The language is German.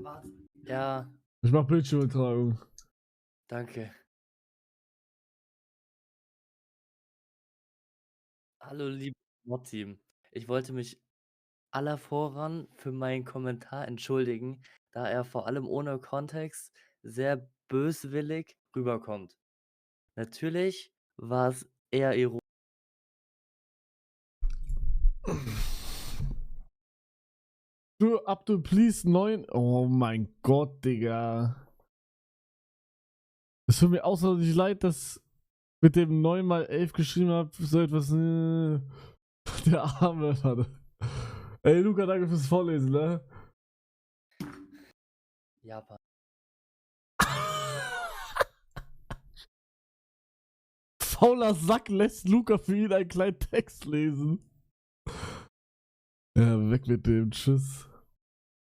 Warte. Ja, Ich mach Bildschirmübertragung. danke. Hallo, liebes Mod-Team. Ich wollte mich aller voran für meinen Kommentar entschuldigen, da er vor allem ohne Kontext sehr böswillig rüberkommt. Natürlich war es eher ironisch. Du, Abdul, please 9. Oh mein Gott, Digga. Es tut mir außerordentlich leid, dass mit dem 9x11 geschrieben habe, so etwas. Der Arme, warte. Ey, Luca, danke fürs Vorlesen, ne? Japan. Fauler Sack lässt Luca für ihn einen kleinen Text lesen. Ja, weg mit dem. Tschüss.